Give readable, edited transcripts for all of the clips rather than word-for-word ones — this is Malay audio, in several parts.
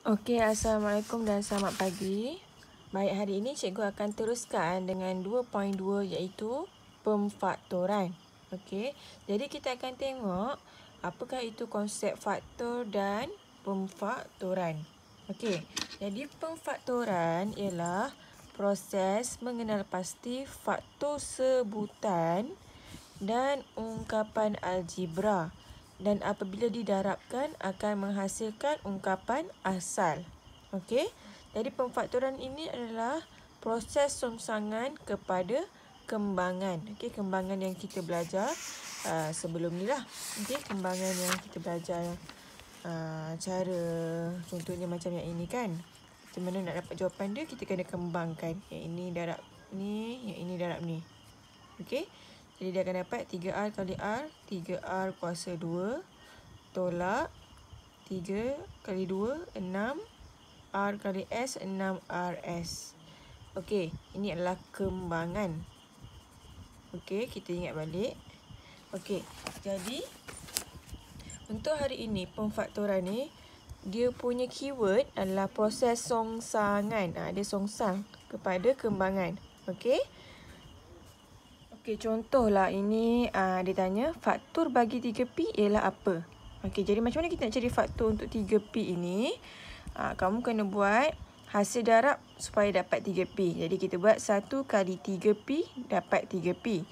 Okey, Assalamualaikum dan selamat pagi. Baik, hari ini cikgu akan teruskan dengan 2.2 iaitu pemfaktoran. Okey, jadi kita akan tengok apakah itu konsep faktor dan pemfaktoran. Okey, jadi pemfaktoran ialah proses mengenal pasti faktor sebutan dan ungkapan algebra, dan apabila didarabkan akan menghasilkan ungkapan asal. Okey. Jadi pemfaktoran ini adalah proses songsangan kepada kembangan. Okey, kembangan yang kita belajar sebelum ni lah. Okey, kembangan yang kita belajar cara contohnya macam yang ini kan. Macam mana nak dapat jawapan dia, kita kena kembangkan. Yang ini darab ni, yang ini darab ni. Okey. Jadi dia akan dapat 3R kali R, 3R kuasa 2, tolak 3 kali 2, 6, R kali S, 6RS. Okey, ini adalah kembangan. Okey, kita ingat balik. Okey, jadi untuk hari ini, pemfaktoran ni, dia punya keyword adalah proses songsangan. Dia songsang kepada kembangan. Okey. Okey, contohlah ini dia tanya faktor bagi 3P ialah apa? Okey, jadi macam mana kita nak cari faktor untuk 3P ini? Kamu kena buat hasil darab supaya dapat 3P. Jadi kita buat 1 kali 3P dapat 3P.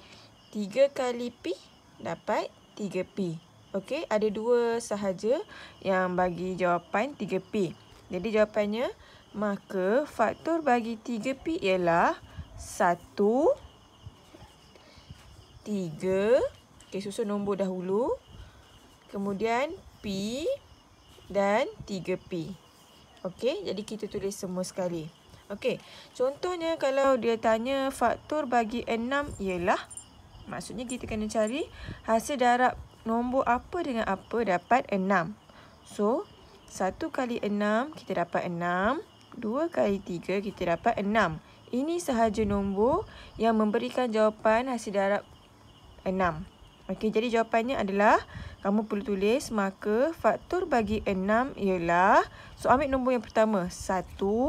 3 kali P dapat 3P. Okey, ada dua sahaja yang bagi jawapan 3P. Jadi jawapannya, maka faktor bagi 3P ialah 1, 3. Okey, susun nombor dahulu. Kemudian P dan 3P. Okey, jadi kita tulis semua sekali. Okey, contohnya kalau dia tanya faktor bagi 6 ialah, maksudnya kita kena cari hasil darab nombor apa dengan apa dapat 6. So, 1 kali 6 kita dapat 6. 2 kali 3 kita dapat 6. Ini sahaja nombor yang memberikan jawapan hasil darab 6. Okey, jadi jawapannya adalah, kamu perlu tulis, maka faktor bagi 6 ialah, so ambil nombor yang pertama, 1, 2,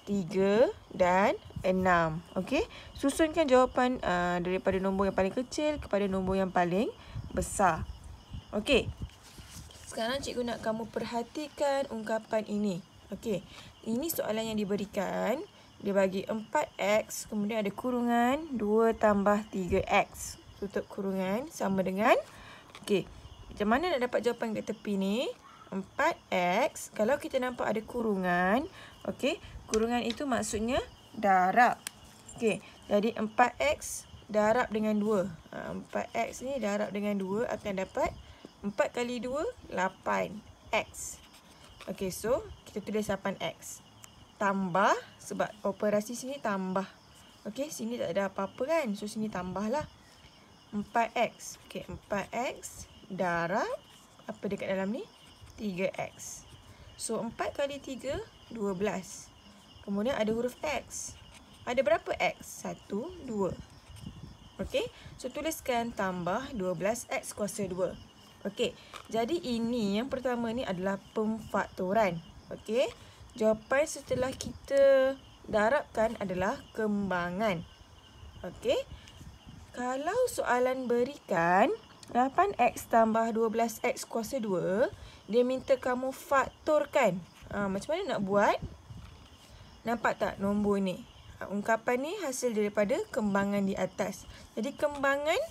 3 dan 6. Okey, susunkan jawapan daripada nombor yang paling kecil kepada nombor yang paling besar. Okey, sekarang cikgu nak kamu perhatikan ungkapan ini. Okey, ini soalan yang diberikan. Dia bagi 4X, kemudian ada kurungan 2 tambah 3X. Tutup kurungan sama dengan, okey, macam mana nak dapat jawapan kat tepi ni? 4X, kalau kita nampak ada kurungan, okey, kurungan itu maksudnya darab. Okey, jadi 4X darab dengan 2. 4X ni darab dengan 2 akan dapat 4 kali 2, 8X. Okey, so kita tulis 8X. Tambah, sebab operasi sini tambah. Okey, sini tak ada apa-apa kan. So, sini tambahlah. 4X. Okey, 4X darab, apa dekat dalam ni? 3X. So, 4 kali 3, 12. Kemudian ada huruf X. Ada berapa X? 1, 2. Okey, so tuliskan tambah 12X kuasa 2. Okey, jadi ini yang pertama ni adalah pemfaktoran. Okey, jawapan setelah kita darabkan adalah kembangan. Okey, kalau soalan berikan 8X tambah 12X kuasa 2, dia minta kamu faktorkan. Macam mana nak buat? Nampak tak nombor ni? Ungkapan ni hasil daripada kembangan di atas. Jadi kembangan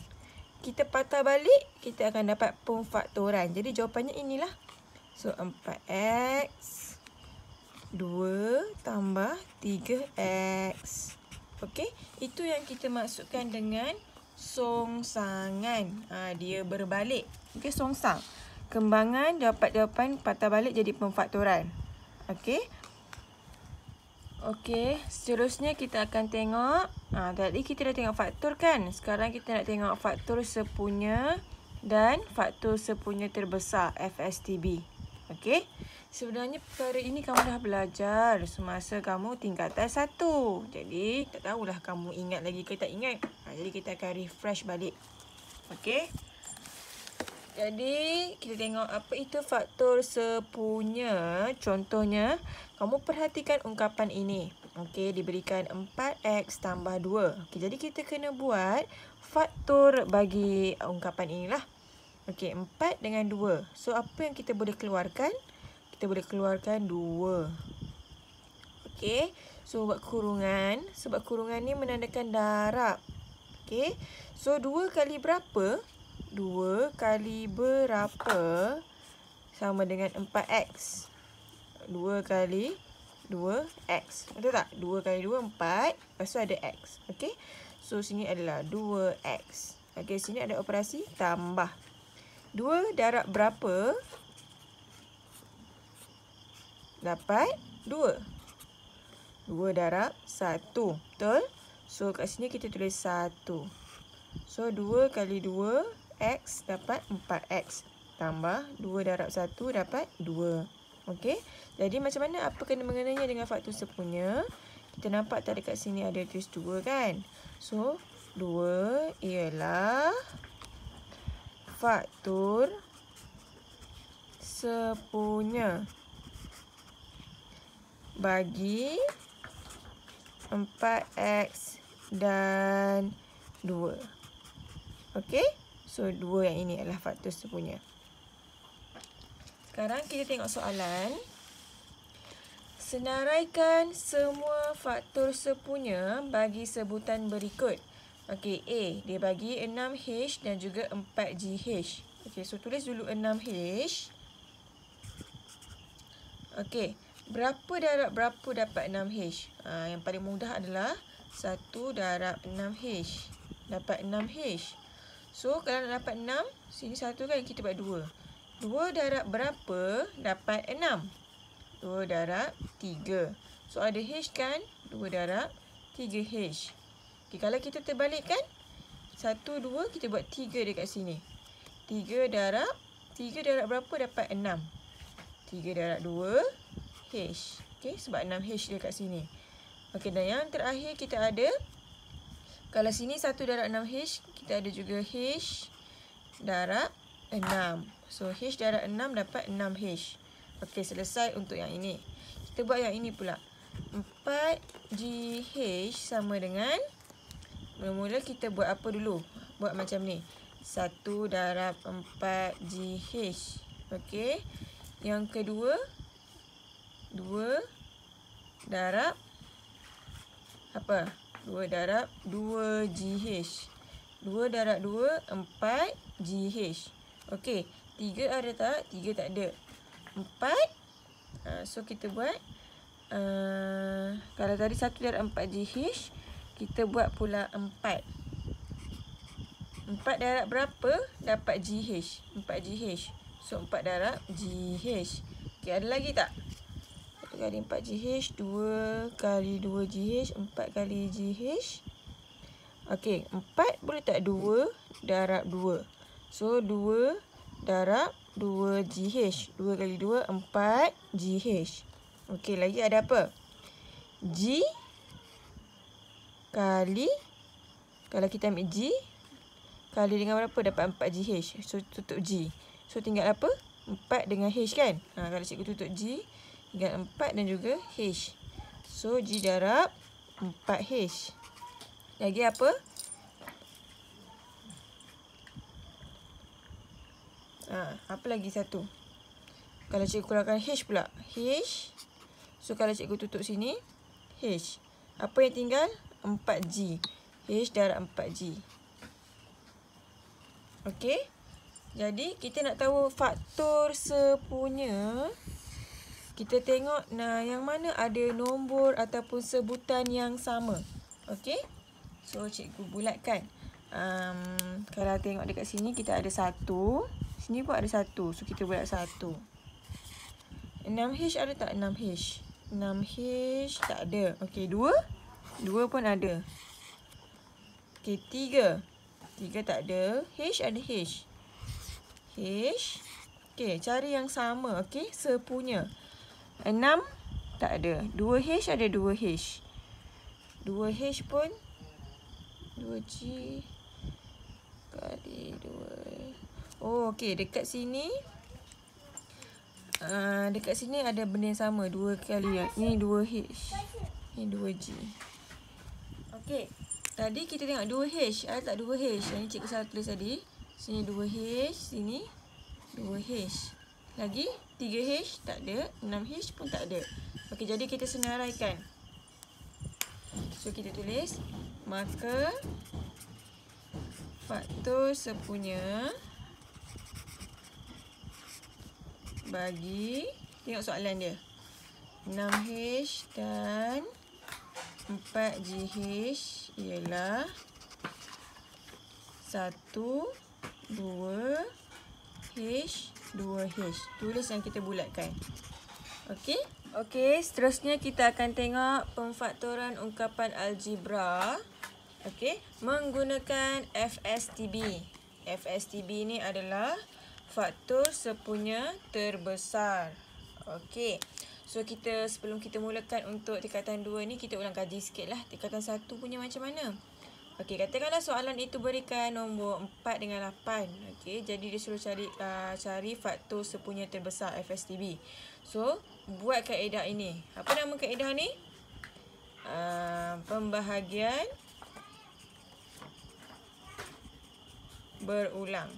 kita patah balik, kita akan dapat pemfaktoran. Jadi jawapannya inilah. So 4X 2 tambah 3X. Okey, itu yang kita maksudkan dengan songsangan. Dia berbalik. Okey, songsang. Kembangan dapat jawapan patah balik jadi pemfaktoran. Okey. Okey, seterusnya kita akan tengok. Tadi kita dah tengok faktor kan? Sekarang kita nak tengok faktor sepunya dan faktor sepunya terbesar, FSTB. Okey. Sebenarnya perkara ini kamu dah belajar semasa kamu tingkatan 1. Jadi, tak tahulah kamu ingat lagi ke tak ingat. Jadi, kita akan refresh balik. Okey. Jadi, kita tengok apa itu faktor sepunya. Contohnya, kamu perhatikan ungkapan ini. Okey, diberikan 4x tambah 2. Okey, jadi kita kena buat faktor bagi ungkapan inilah. Okey, 4 dengan 2. So, apa yang kita boleh keluarkan? Kita boleh keluarkan 2. Okey, so buat kurungan. Sebab kurungan ni menandakan darab. Okey, so 2 kali berapa? 2 kali berapa sama dengan 4x. 2 kali 2x. Betul tak? 2 kali 2, 4. Lepas tu ada x. Okey. So, sini adalah 2x. Okey, sini ada operasi tambah. 2 darab berapa? Dapat 2. 2 darab 1. Betul? So, kat sini kita tulis 1. So, 2 kali 2 x dapat 4x. Tambah 2 darab 1 dapat 2. Okey. Jadi macam mana apa kena mengenainya dengan faktor sepunya? Kita nampak tak dekat sini ada tulis 2 kan? So, 2 ialah faktor sepunya bagi 4x dan 2. Okey? So, 2 yang ini adalah faktor sepunya. Sekarang kita tengok soalan. Senaraikan semua faktor sepunya bagi sebutan berikut. Okey, A. Dia bagi 6H dan juga 4GH. Okey, so tulis dulu 6H. Okey, berapa darab berapa dapat 6H? Yang paling mudah adalah 1 darab 6H. Dapat 6H. So, kalau nak dapat 6, sini 1 kan, kita buat 2. 2 darab berapa dapat 6? 2 darab 3. So, ada H kan? 2 darab 3H. Okay, kalau kita terbalikkan, 1, 2, kita buat 3 dekat sini. 3 darab berapa dapat 6? 3 darab 2, H. Okay, sebab 6H dekat sini. Okay, dan yang terakhir kita ada, kalau sini 1 darab 6H, kita ada juga H darab 6. So, H darab 6 dapat 6H. Okey, selesai untuk yang ini. Kita buat yang ini pula. 4GH sama dengan, mula-mula kita buat apa dulu? Buat macam ni. 1 darab 4GH. Okey. Yang kedua, 2 darab apa? 2 darab 2GH. 2 darab 2, 4GH. Okey, 3 ada tak? 3 tak ada. 4. So, kita buat. Kalau tadi 1 darab 4GH, kita buat pula 4. 4 darab berapa? Dapat GH. 4GH. So, 4 darab GH. Okey, ada lagi tak? 1 kali 4GH, 2 kali 2GH, 4 kali GH. Okey, 4 boleh tak 2 darab 2. So, 2 darab 2GH. 2 kali 2, 4GH. Okey, lagi ada apa? G kali, kalau kita ambil G, kali dengan berapa dapat 4GH. So, tutup G. So, tinggal apa? 4 dengan H kan? Kalau cikgu tutup G, tinggal 4 dan juga H. So, G darab 4H. Lagi apa? Apa lagi satu? Kalau cikgu keluarkan H pula. H. So, kalau cikgu tutup sini, H. Apa yang tinggal? 4G. H darab 4G. Okey. Jadi, kita nak tahu faktor sepunya. Kita tengok yang mana ada nombor ataupun sebutan yang sama. Okey. So, cikgu bulatkan. Kalau tengok dekat sini, kita ada 1. Sini pun ada 1. So, kita bulat 1. 6H ada tak 6H? 6H tak ada. Okey, 2. 2 pun ada. Okey, 3. 3 tak ada. H ada H. H. Okey, cari yang sama. Okey, sepunya. 6 tak ada. 2H ada 2H. 2H pun 2G kali 2. Oh, okey. Dekat sini ada benda yang sama. 2 kali. Ni 2H. Ni 2G. Okey. Tadi kita tengok 2H. Ada tak 2H? Yang ni cikgu salah tulis tadi. Sini 2H. Sini 2H. Lagi 3H tak ada. 6H pun tak ada. Okey, jadi kita senaraikan. So, kita tulis. Maka faktor sepunya bagi, tengok soalan dia, 6H dan 4GH ialah 1, 2H, 2H. Tulis yang kita bulatkan. Okey? Okey, seterusnya kita akan tengok pemfaktoran ungkapan algebra. Okey, menggunakan FSTB. FSTB ni adalah faktor sepunya terbesar. Okey. So, sebelum kita mulakan untuk tingkatan 2 ni, kita ulang kaji sikit lah. Tingkatan 1 punya macam mana. Okey, katakanlah soalan itu berikan nombor 4 dengan 8. Okey, jadi dia suruh cari faktor sepunya terbesar FSTB. So, buat kaedah ini. Apa nama kaedah ni? Pembahagian berulang.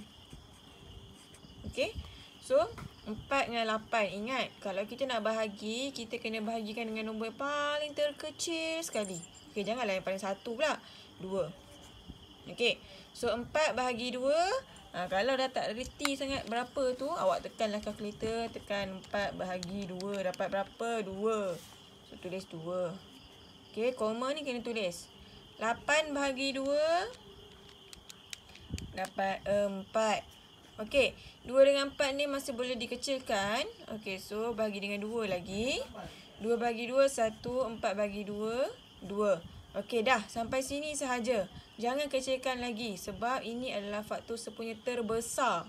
Okey. So, 4 dengan 8. Ingat, kalau kita nak bahagi, kita kena bahagikan dengan nombor yang paling terkecil sekali. Okey, janganlah yang paling 1 pula. 2. Okey. So, 4 bahagi 2. Kalau dah tak reti sangat berapa tu, awak tekanlah kalkulator. Tekan 4 bahagi 2. Dapat berapa? 2. So, tulis 2. Okey, koma ni kena tulis. 8 bahagi 2. Dapat 4. Okey, 2 dengan 4 ni masih boleh dikecilkan. Okey, so bagi dengan 2 lagi. 2 bagi 2, 1. 4 bagi 2, 2. Okey, dah. Sampai sini sahaja. Jangan kecilkan lagi sebab ini adalah faktor sepunya terbesar.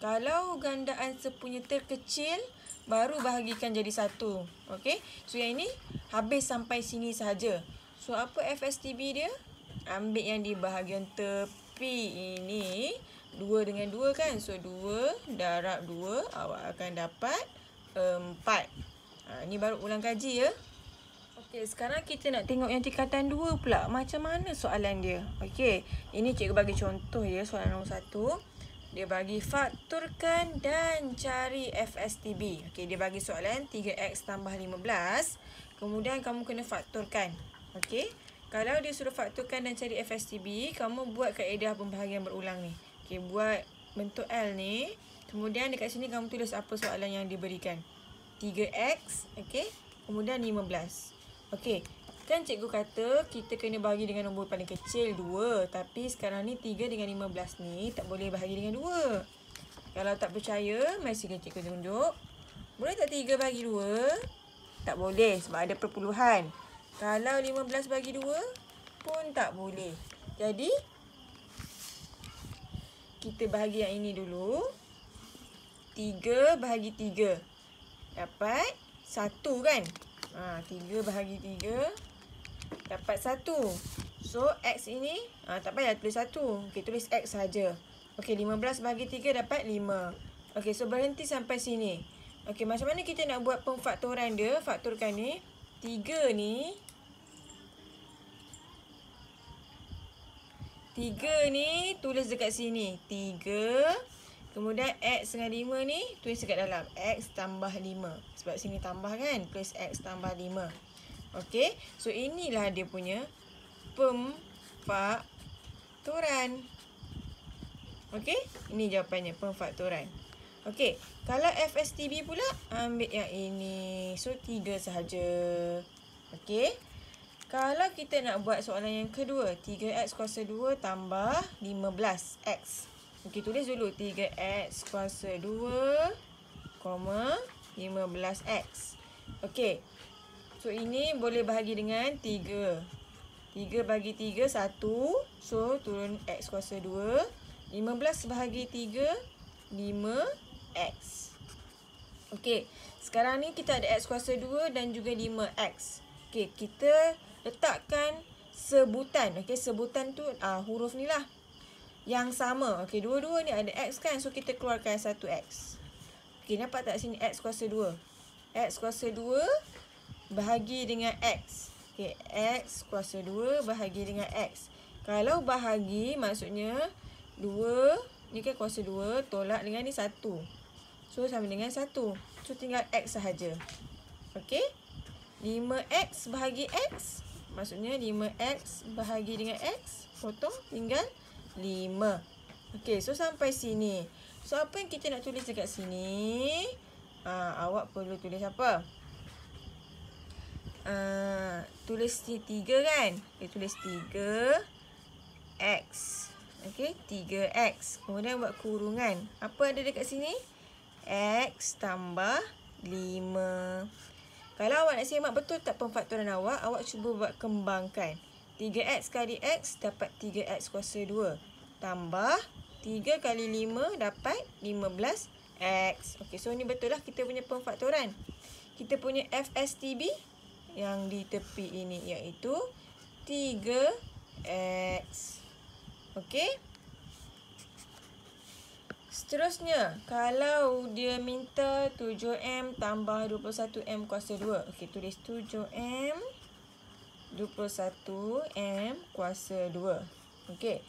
Kalau gandaan sepunya terkecil, baru bahagikan jadi 1. Okey, so yang ini habis sampai sini sahaja. So, apa FSTB dia? Ambil yang di bahagian tepi ini. 2 dengan 2 kan. So, 2 darab 2. Awak akan dapat 4. Ni baru ulang kaji ya. Okey, sekarang kita nak tengok yang tingkatan 2 pula. Macam mana soalan dia. Okey, ini cikgu bagi contoh ya. Soalan nombor 1. Dia bagi faktorkan dan cari FSTB. Okey, dia bagi soalan 3x tambah 15. Kemudian kamu kena faktorkan. Okey, kalau dia suruh faktorkan dan cari FSTB, kamu buat kaedah pembahagian berulang ni. Okey, buat bentuk L ni. Kemudian dekat sini kamu tulis apa soalan yang diberikan. 3x, okey. Kemudian 15. Okey, kan cikgu kata kita kena bahagi dengan nombor paling kecil 2. Tapi sekarang ni 3 dengan 15 ni tak boleh bahagi dengan 2. Kalau tak percaya, mari sini cikgu tunjuk. Boleh tak 3 bahagi 2? Tak boleh sebab ada perpuluhan. Kalau 15 bagi 2 pun tak boleh. Jadi, kita bahagi yang ini dulu. 3 bahagi 3. Dapat 1 kan? 3 bahagi 3. Dapat 1. So, X ini, tak payah tulis 1. Okey, tulis X saja. Okey, 15 bahagi 3 dapat 5. Okey, so berhenti sampai sini. Okey, macam mana kita nak buat pemfaktoran dia? Faktorkan ni. 3 ni. 3 ni tulis dekat sini. 3. Kemudian X dengan 5 ni tulis dekat dalam. X tambah 5. Sebab sini tambah kan. Tulis X tambah 5. Okey. So inilah dia punya pemfaktoran. Okey. Ini jawapannya. Pemfaktoran. Okey. Kalau FSTB pula, ambil yang ini. So 3 sahaja. Okey. Kalau kita nak buat soalan yang kedua, 3x kuasa 2 tambah 15x. Okey, tulis dulu 3x kuasa 2, 15x. Okey. So, ini boleh bahagi dengan 3. 3 bagi 3, 1. So, turun x kuasa 2. 15 bahagi 3, 5x. Okey. Sekarang ni kita ada x kuasa 2 dan juga 5x. Okey, kita letakkan sebutan. Okey, sebutan tu huruf ni lah. yang sama. Okey, dua-dua ni ada X kan? So, kita keluarkan 1X. Okey, nampak tak sini X kuasa 2? X kuasa 2 bahagi dengan X. Okey, X kuasa 2 bahagi dengan X. Kalau bahagi, maksudnya 2, ni kan kuasa 2, tolak dengan ni 1. So, sama dengan 1. So, tinggal X sahaja. Okey? 5X bahagi X. Maksudnya 5X bahagi dengan X. Potong, tinggal 5. Okey, so sampai sini. So, apa yang kita nak tulis dekat sini? Awak perlu tulis apa? Tulis 3 kan? Okay, tulis 3X. Okey, 3X. Kemudian buat kurungan. Apa ada dekat sini? X tambah 5. Kalau awak nak semak betul tak pemfaktoran awak, awak cuba buat kembangkan. 3X kali X dapat 3X kuasa 2. Tambah 3 kali 5 dapat 15X. Okey, so ni betul lah kita punya pemfaktoran. Kita punya FSTB yang di tepi ini iaitu 3X. Okey. Seterusnya, kalau dia minta 7M tambah 21M kuasa 2. Okey, tulis 7M 21M kuasa 2. Okey.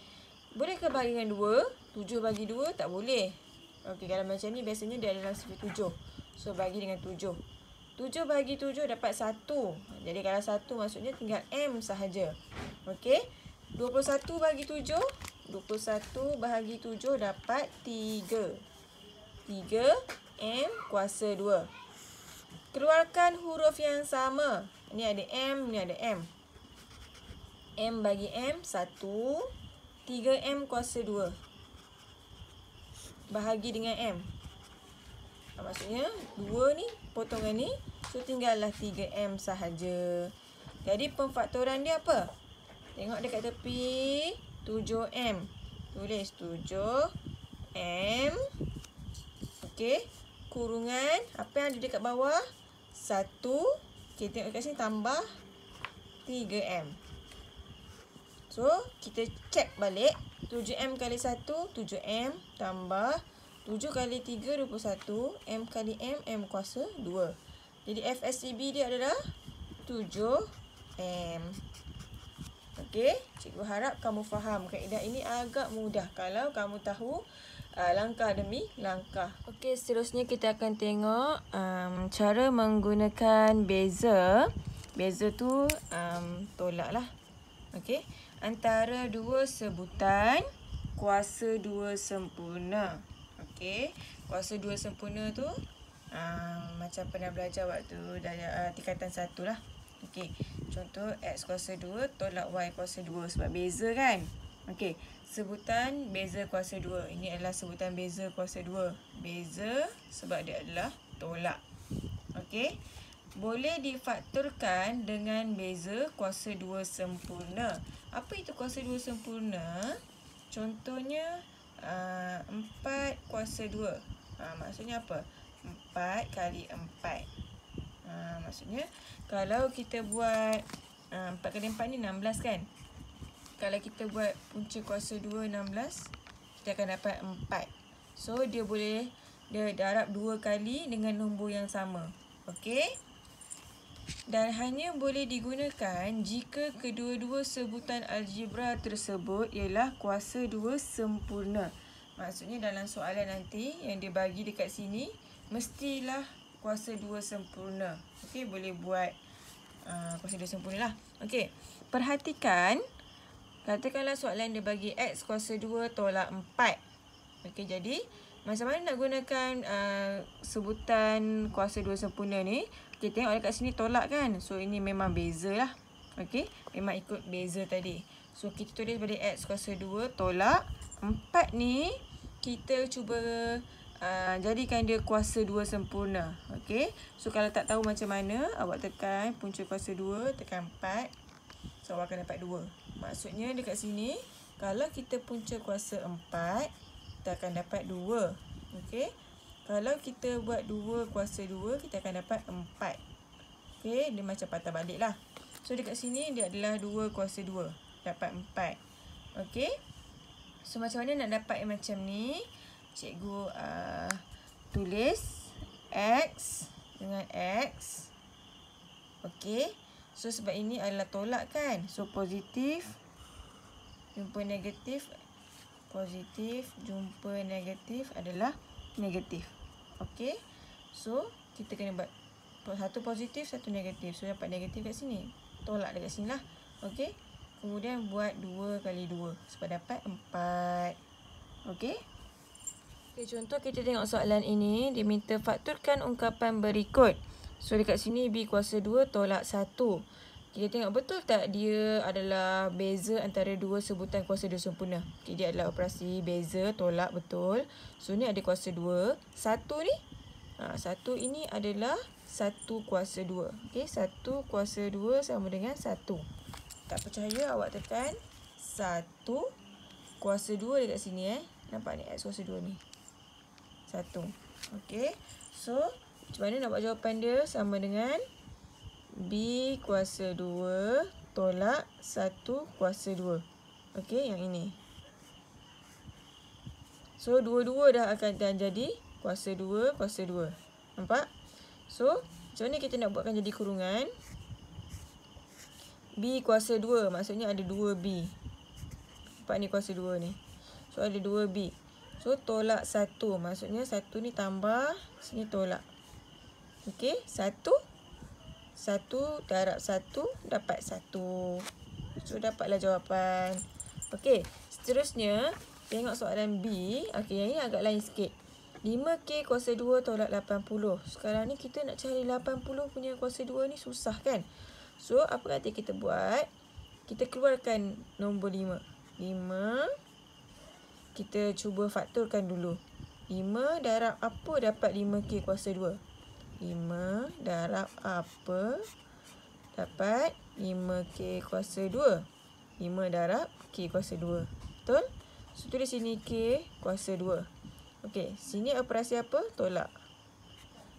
Bolehkah bagi dengan 2? 7 bagi 2 tak boleh. Okey, kalau macam ni biasanya dia adalah sifar 7. So, bagi dengan 7. 7 bagi 7 dapat 1. Jadi, kalau 1 maksudnya tinggal M sahaja. Okey. 21 bagi 7. 21 bahagi 7 dapat 3. 3M kuasa 2. Keluarkan huruf yang sama. Ni ada M, ni ada M. M bagi M, 1. 3M kuasa 2. Bahagi dengan M. Maksudnya, 2 ni potongan ni. So, tinggallah 3M sahaja. Jadi, pemfaktoran dia apa? Tengok dekat tepi. 7M. Tulis 7M. Okey. Kurungan. Apa yang ada dekat bawah? 1. Okey, tengok dekat sini tambah 3M. So, kita check balik. 7M kali 1, 7M. Tambah 7 kali 3, 21. M kali M, M kuasa 2. Jadi, FSCB dia adalah 7M. Okey, cikgu harap kamu faham. Kaedah ini agak mudah kalau kamu tahu langkah demi langkah. Okey, seterusnya kita akan tengok cara menggunakan beza. Beza tu tolak lah. Okey, antara dua sebutan kuasa 2 sempurna. Okey, kuasa 2 sempurna tu macam pernah belajar waktu tingkatan 1 lah. Okey, contoh X kuasa 2 tolak Y kuasa 2 sebab beza kan. Okey, sebutan beza kuasa 2. Ini adalah sebutan beza kuasa 2. Beza sebab dia adalah tolak. Okey, boleh difaktorkan dengan beza kuasa 2 sempurna. Apa itu kuasa 2 sempurna? Contohnya 4 kuasa 2. Maksudnya apa? 4 kali 4. Maksudnya kalau kita buat 4 kali 4 ni 16 kan. Kalau kita buat punca kuasa 2 16, kita akan dapat 4. So dia darab 2 kali dengan nombor yang sama. Okey. Dan hanya boleh digunakan jika kedua-dua sebutan algebra tersebut ialah kuasa 2 sempurna. Maksudnya dalam soalan nanti yang dia bagi dekat sini mestilah kuasa 2 sempurna. Okey, boleh buat kuasa 2 sempurna lah. Okey, perhatikan. Katakanlah soalan dia bagi X kuasa 2 tolak 4. Okey, jadi macam mana nak gunakan sebutan kuasa 2 sempurna ni? Kita tengok dekat sini tolak kan. So, ini memang beza lah. Okey, memang ikut beza tadi. So, kita tulis balik X kuasa 2 tolak 4 ni. Kita cuba jadikan dia kuasa 2 sempurna. Okey. So, kalau tak tahu macam mana, awak tekan punca kuasa 2, tekan 4. So, awak akan dapat 2. Maksudnya dekat sini, kalau kita punca kuasa 4, kita akan dapat 2. Okey. Kalau kita buat 2 kuasa 2, kita akan dapat 4. Okey. Dia macam patah balik lah. So, dekat sini dia adalah 2 kuasa 2. Dapat 4. Okey. So macam mana nak dapat yang macam ni? Cikgu tulis X dengan X. Okey. So sebab ini adalah tolak kan? So positif jumpa negatif. Positif jumpa negatif adalah negatif. Okey. So kita kena buat satu positif, satu negatif. So dapat negatif kat sini. Tolak dekat sini lah. Okey. Kemudian buat 2 kali 2. Sebab dapat 4. Okey. Okay, contoh kita tengok soalan ini. Dia minta fakturkan ungkapan berikut. So dekat sini B kuasa 2 tolak 1. Kita tengok betul tak dia adalah beza antara dua sebutan kuasa 2 sempurna. Okay, dia adalah operasi beza tolak betul. So ni ada kuasa 2. 1 ni. 1 ini adalah 1 kuasa 2. Okay, 1 kuasa 2 sama dengan 1. Tak percaya awak tekan 1 kuasa 2 dekat sini Nampak ni X kuasa 2 ni. 1. Okey. So, macam mana nak buat jawapan dia? Sama dengan B kuasa 2 tolak 1 kuasa 2. Okey, yang ini. So, dua-dua dah akan jadi kuasa 2, kuasa 2. Nampak? So, macam mana kita nak buatkan jadi kurungan? B kuasa 2, maksudnya ada 2B. Nampak ni kuasa 2 ni. So, ada 2B. So, tolak 1. Maksudnya 1 ni tambah, sini tolak. Okey, 1 darab 1 dapat 1. So, dapatlah jawapan. Okey, seterusnya, tengok soalan B. Okey, yang ini agak lain sikit. 5K kuasa 2 tolak 80. Sekarang ni kita nak cari 80 punya kuasa 2 ni susah kan? So, apa kata kita buat? Kita keluarkan nombor 5. 5. Kita cuba fakturkan dulu. 5 darab apa dapat 5K kuasa 2? 5 darab apa dapat 5K kuasa 2? 5 darab K kuasa 2. Betul? So, tulis sini K kuasa 2. Okey, sini operasi apa? Tolak.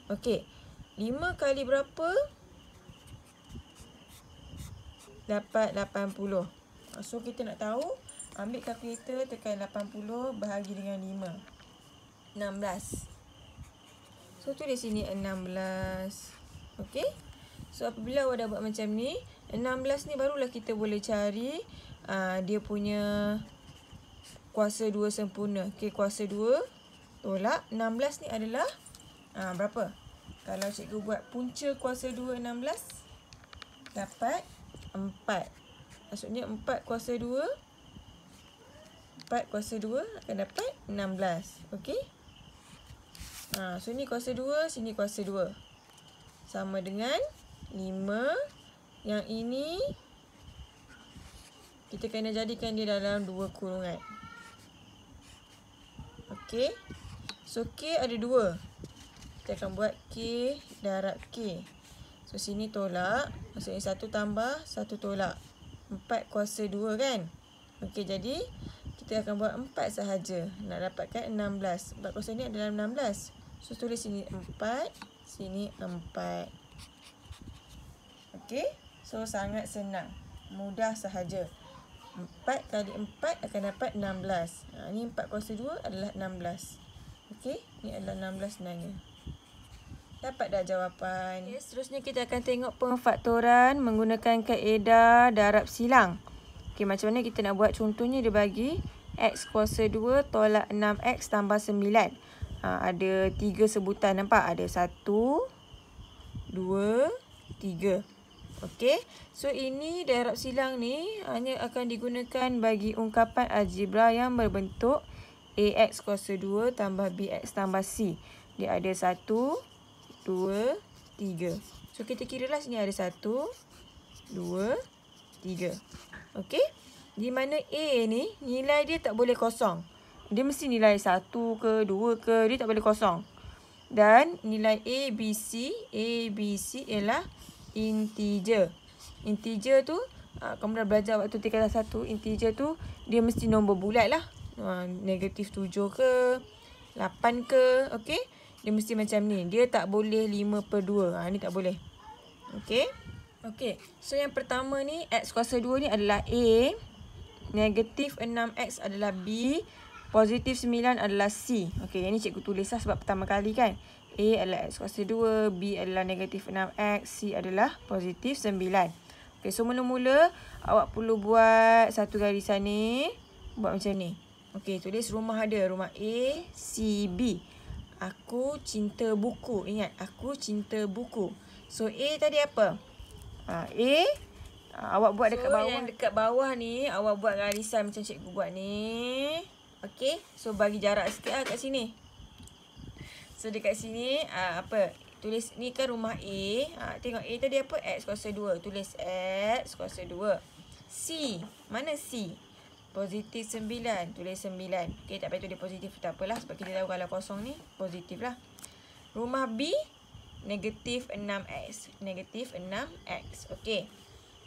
Okey, 5 kali berapa? Dapat 80. So, kita nak tahu, ambil kalkulator, tekan 80 bahagi dengan 5. 16. So, tulis sini 16. Okey. So, apabila awak dah buat macam ni, 16 ni barulah kita boleh cari dia punya kuasa 2 sempurna. Okey, kuasa 2 tolak 16 ni adalah berapa? Kalau cikgu buat punca kuasa 2 16, dapat 4. Maksudnya 4 kuasa 2 akan dapat 16. Okey. So ni kuasa 2, sini kuasa 2. Sama dengan 5. Yang ini kita kena jadikan dia dalam 2 kurungan. Okey. So K ada 2. Kita akan buat K darab K. So sini tolak. Maksudnya 1 tambah 1 tolak. 4 kuasa 2 kan? Okey, jadi kita akan buat 4 sahaja. Nak dapatkan 16. 4 kuasa ni adalah 16. So, tulis sini 4. Sini 4. Okey. So, sangat senang. Mudah sahaja. 4 kali 4 akan dapat 16. Ni 4 kuasa 2 adalah 16. Okey. Ni adalah 16 sebenarnya. Dapat dah jawapan. Okay, seterusnya kita akan tengok pengfaktoran menggunakan kaedah darab silang. Okey, macam mana kita nak buat? Contohnya dia bagi X kuasa 2 tolak 6X tambah 9. Ada 3 sebutan, nampak? Ada 1, 2, 3. Okey. So, ini darab silang ni hanya akan digunakan bagi ungkapan algebra yang berbentuk AX kuasa 2 tambah BX tambah C. Dia ada 1, 2, 3. So, kita kiralah sini ada 1, 2, 3. Okey. Di mana A ni, nilai dia tak boleh kosong. Dia mesti nilai 1 ke, 2 ke. Dia tak boleh kosong. Dan nilai A, B, C ialah integer. Integer tu, kamu dah belajar waktu tingkatan 1. Integer tu, dia mesti nombor bulat lah. Negatif 7 ke, 8 ke. Okey. Dia mesti macam ni. Dia tak boleh 5/2. Ni tak boleh. Okey. Okey. So, yang pertama ni, X kuasa 2 ni adalah A. negatif 6X adalah B. Positif 9 adalah C. Okey, yang ni cikgu tulis lah sebab pertama kali kan. A adalah X kuasa 2, B adalah negatif 6X, C adalah positif 9. Okey, so mula-mula awak perlu buat satu garisan ni. Buat macam ni. Okey, tulis rumah ada. Rumah A, C, B. Aku cinta buku. Ingat, aku cinta buku. So, A tadi apa? Awak buat dekat bawah. Yang dekat bawah ni, awak buat garisan macam cikgu buat ni. Okey, so bagi jarak sikit lah kat sini. So dekat sini apa? Tulis ni kan rumah A. Tengok A tadi apa? X kuasa 2. Tulis X kuasa 2. C. Mana C? Positif 9. Tulis 9. Okey, tak payah tulis positif, tak apalah sebab kita tahu kalau kosong ni positif lah. Rumah B negatif 6X. Negatif 6X. Okey.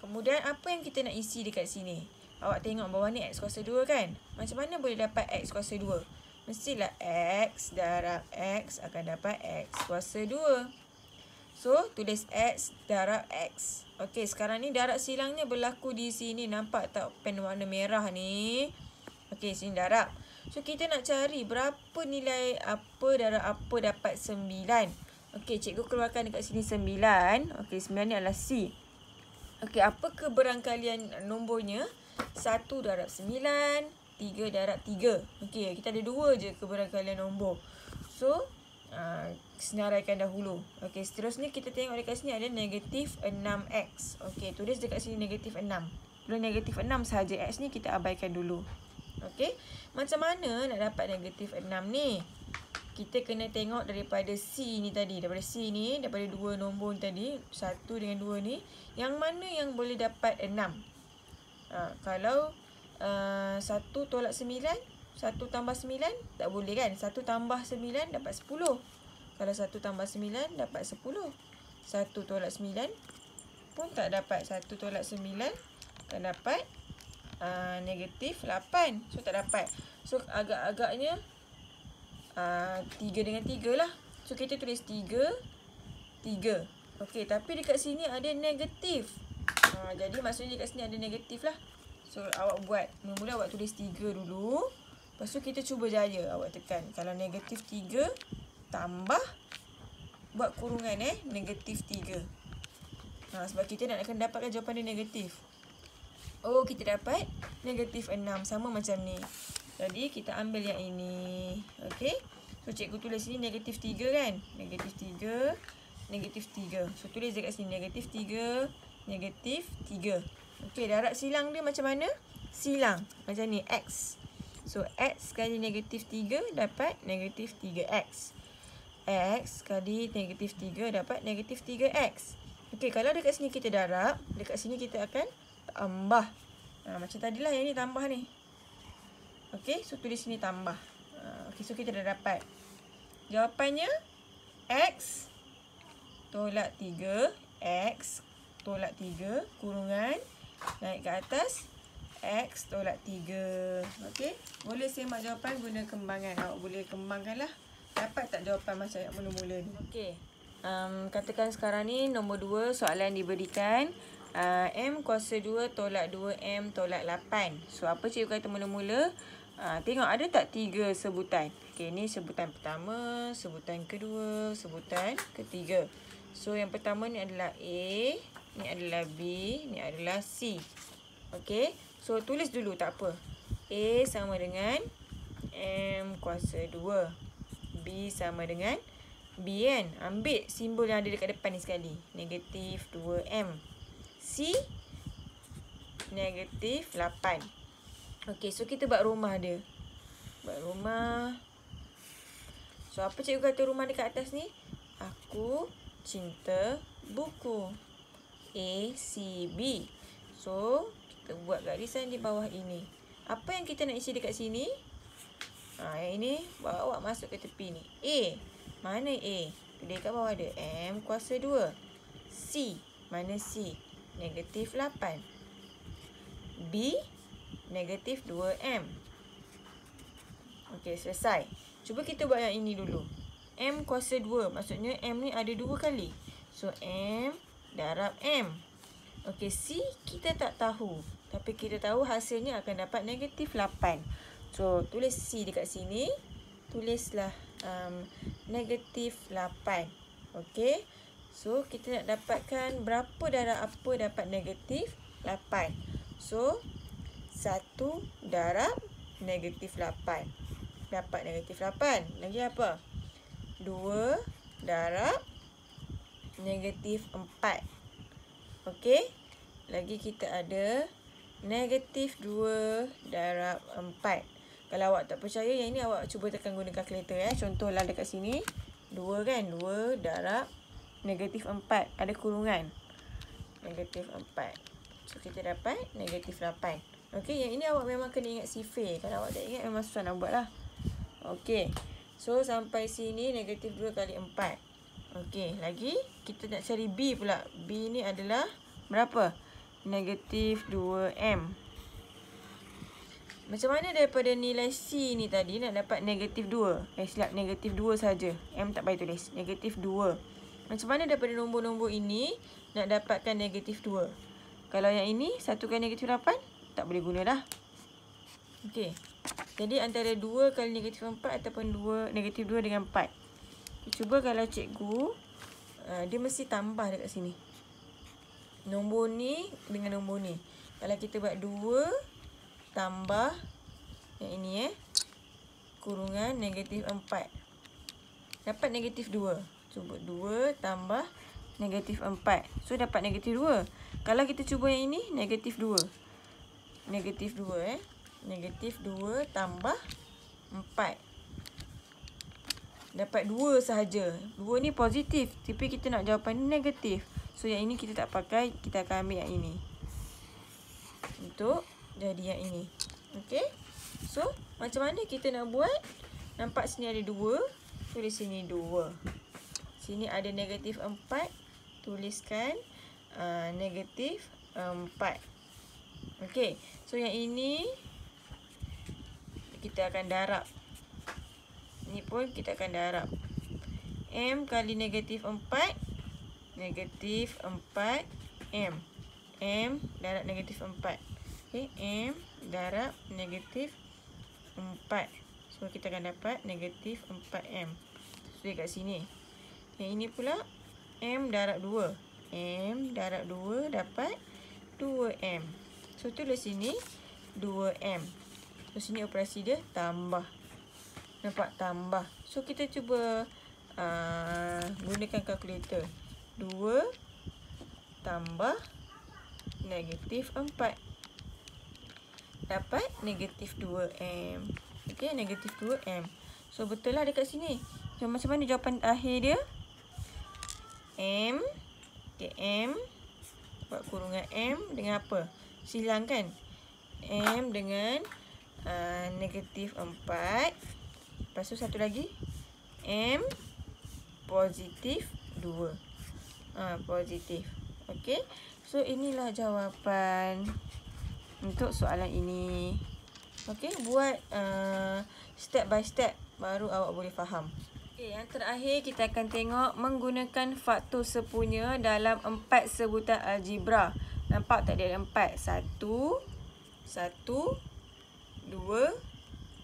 Kemudian apa yang kita nak isi dekat sini? Awak tengok bawah ni X kuasa 2 kan? Macam mana boleh dapat X kuasa 2? Mestilah X darab X akan dapat X kuasa 2. So, tulis X darab X. Okey, sekarang ni darab silangnya berlaku di sini. Nampak tak pen warna merah ni? Okey, sini darab. So, kita nak cari berapa nilai apa darab apa dapat 9. Okey, cikgu keluarkan dekat sini 9. Okey, 9 ni adalah C. Okey, apa keberangkalian nombornya? 1 darab 9, 3 darab 3. Okey, kita ada 2 je keberangkalian nombor. So, senaraikan dahulu. Okey, seterusnya kita tengok dekat sini ada negatif 6X. Okey, tulis dekat sini negatif 6. Kalau negatif 6 sahaja X ni kita abaikan dulu. Okey, macam mana nak dapat negatif 6 ni? Kita kena tengok daripada C ni tadi. Daripada C ni, daripada 2 nombor tadi, 1 dengan 2 ni, yang mana yang boleh dapat 6? Kalau 1 tolak 9, 1 tambah 9, tak boleh kan? 1 tambah 9 dapat 10. Kalau 1 tambah 9 dapat 10. 1 tolak 9 pun tak dapat. 1 tolak 9 tak dapat negatif 8. So, tak dapat. So, agak-agaknya 3 dengan 3 lah. So, kita tulis 3, 3. Okey, tapi dekat sini ada negatif. Jadi maksudnya dekat sini ada negatif lah. So awak buat, mula-mula awak tulis 3 dulu. Lepas tu kita cuba jaya. Awak tekan. Kalau negatif 3 tambah, buat kurungan negatif 3. Sebab kita nak akan dapatkan jawapan dia negatif. Oh, kita dapat negatif 6. Sama macam ni. Jadi kita ambil yang ini. Okey. So cikgu tulis sini negatif 3 kan. Negatif 3. Negatif 3. So tulis dekat sini negatif 3. Negatif 3. Okey, darab silang dia macam mana? Silang. Macam ni, X. So, X kali negatif 3 dapat negatif 3X. X kali negatif 3 dapat negatif 3X. Okey, kalau dekat sini kita darab, dekat sini kita akan tambah. Macam tadilah yang ni tambah ni. Okey, so tulis sini tambah. Okey, so kita dah dapat. Jawapannya, X tolak 3. X tolak 3 kurungan naik ke atas X tolak 3. Okey, boleh semak jawapan guna kembangan. Awak boleh kembangkanlah. Dapat tak jawapan macam yang mula-mula ni? Okey, katakan sekarang ni nombor 2 soalan diberikan M kuasa 2 tolak 2M tolak 8. So apa cikgu kata mula-mula? Tengok ada tak 3 sebutan? Okey, ni sebutan pertama, sebutan kedua, sebutan ketiga. So yang pertama ni adalah A, ni adalah B, ni adalah C. Okey, so tulis dulu tak apa. A sama dengan M kuasa 2. B sama dengan B kan. Ambil simbol yang ada dekat depan ni sekali. Negatif 2M. C negatif 8. Okey, so kita buat rumah dia. Buat rumah. So apa cikgu kata rumah dekat atas ni? Aku cinta buku. A, C, B. So, kita buat garisan di bawah ini. Apa yang kita nak isi dekat sini? Yang ini, bawa masuk ke tepi ni. A. Mana A? Tulis kat bawah ada. M kuasa 2. C. Mana C? Negatif 8. B. Negatif 2M. Okey, selesai. Cuba kita buat yang ini dulu. M kuasa 2. Maksudnya M ni ada 2 kali. So, M darab M. Okey, C kita tak tahu. Tapi kita tahu hasilnya akan dapat negatif 8. So, tulis C dekat sini. Tulislah negatif 8. Okey. So, kita nak dapatkan berapa darab apa dapat negatif 8. So, 1 darab negatif 8. Dapat negatif 8. Lagi apa? 2 darab negatif 4. Okey. Lagi kita ada negatif 2 darab 4. Kalau awak tak percaya, yang ini awak cuba tekan guna kalkulator ya. Contohlah dekat sini. 2 kan? 2 darab negatif 4. Ada kurungan. Negatif 4. So, kita dapat negatif 8. Okey, yang ini awak memang kena ingat sifir. Kalau awak tak ingat, memang susah nak buat lah. Okey. So, sampai sini negatif 2 kali 4. Okey, lagi kita nak cari B pula. B ni adalah berapa? Negatif 2M. Macam mana daripada nilai C ni tadi nak dapat negatif 2? Silap, negatif 2 saja. M tak payah tulis. Negatif 2. Macam mana daripada nombor-nombor ini nak dapatkan negatif 2? Kalau yang ini, satukan negatif 8, tak boleh guna dah. Okey. Jadi antara 2 kali negatif 4 ataupun negatif 2 dengan 4. Cuba kalau cikgu, dia mesti tambah dekat sini. Nombor ni dengan nombor ni. Kalau kita buat 2 tambah yang ini kurungan negatif 4. Dapat negatif 2. Cuba 2 tambah negatif 4. So dapat negatif 2. Kalau kita cuba yang ini, negatif 2. Negatif 2 Negatif 2 tambah 4. Dapat 2 sahaja. 2 ni positif. Tapi kita nak jawapan negatif. So yang ini kita tak pakai. Kita akan ambil yang ini. Untuk jadi yang ini. Okey. So macam mana kita nak buat? Nampak sini ada 2. Tulis sini 2. Sini ada negatif 4. Tuliskan negatif 4. Okey. So yang ini kita akan darab. Ni pun kita akan darab. M kali negatif 4. Negatif 4M. M darab negatif 4. Okay, M darab negatif 4. So kita akan dapat negatif 4M. So dekat sini. Yang ini pula M darab 2. M darab 2 dapat 2M. So tulis sini 2M. So sini operasi dia tambah. Nampak? Tambah. So kita cuba gunakan kalkulator. 2 tambah negatif 4. Dapat negatif 2M. Okey, negatif 2M. So betul lah dekat sini. So macam mana jawapan akhir dia? M. Okay, M. Buat kurungan M dengan apa? Silangkan. M dengan negatif 4. Lepas tu satu lagi. M positif 2. Positif. Okey. So inilah jawapan untuk soalan ini. Okey, buat step by step baru awak boleh faham. Okey, yang terakhir kita akan tengok menggunakan faktor sepunya dalam 4 sebutan algebra. Nampak tak dia ada 4? 1 2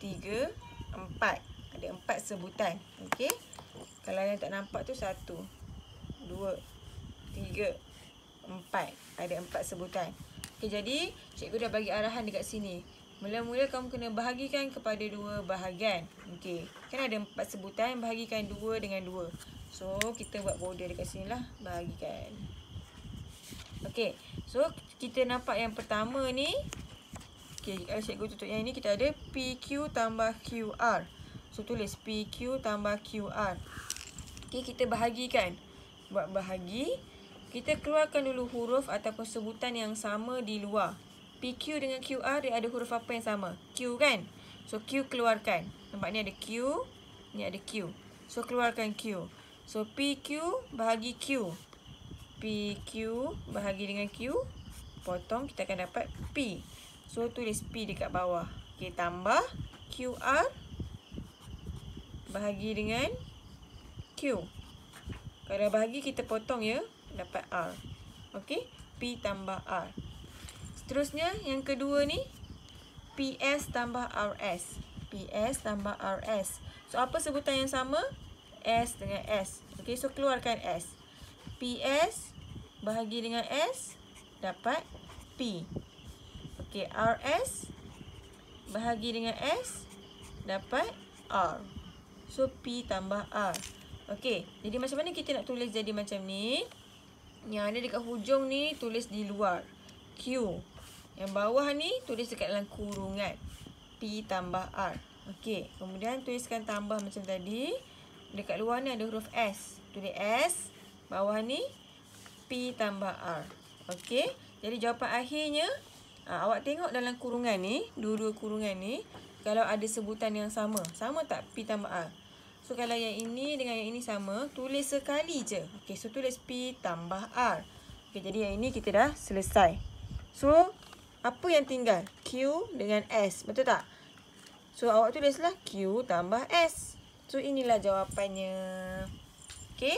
3 4. Ada 4 sebutan. Okey. Kalau yang tak nampak tu 1 2 3 4. Ada 4 sebutan. Okey, jadi cikgu dah bagi arahan dekat sini. Mula-mula kamu kena bahagikan kepada 2 bahagian. Okey. Kan ada 4 sebutan, bahagikan 2 dengan 2. So kita buat border dekat sini lah. Bahagikan. Okey. So kita nampak yang pertama ni. Okey, kalau cikgu tutup yang ini, kita ada PQ tambah QR. So, tulis PQ tambah QR. Okey, kita bahagikan. Buat bahagi. Kita keluarkan dulu huruf ataupun sebutan yang sama di luar. PQ dengan QR, dia ada huruf apa yang sama? Q kan? So, Q keluarkan. Nampak ni ada Q. Ni ada Q. So, keluarkan Q. So, PQ bahagi Q. PQ bahagi dengan Q. Potong, kita akan dapat P. So, tulis P dekat bawah. Okey, tambah QR bahagi dengan Q. Kalau bahagi, kita potong ya. Dapat R. Okey, P tambah R. Seterusnya, yang kedua ni, PS tambah RS. PS tambah RS. So, apa sebutan yang sama? S dengan S. Okey, so keluarkan S. PS bahagi dengan S, dapat P. Okey, RS bahagi dengan S, dapat R. So, P tambah R. Okey, jadi macam mana kita nak tulis jadi macam ni? Yang ada dekat hujung ni, tulis di luar. Q. Yang bawah ni, tulis dekat dalam kurungan. P tambah R. Okey, kemudian tuliskan tambah macam tadi. Dekat luar ni ada huruf S. Tulis S. Bawah ni, P tambah R. Okey, jadi jawapan akhirnya, awak tengok dalam kurungan ni, dua-dua kurungan ni, kalau ada sebutan yang sama. Sama tak P tambah R? So, kalau yang ini dengan yang ini sama, tulis sekali je. Okey, so tulis P tambah R. Okey, jadi yang ini kita dah selesai. So, apa yang tinggal? Q dengan S. Betul tak? So, awak tulislah Q tambah S. So, inilah jawapannya. Okey?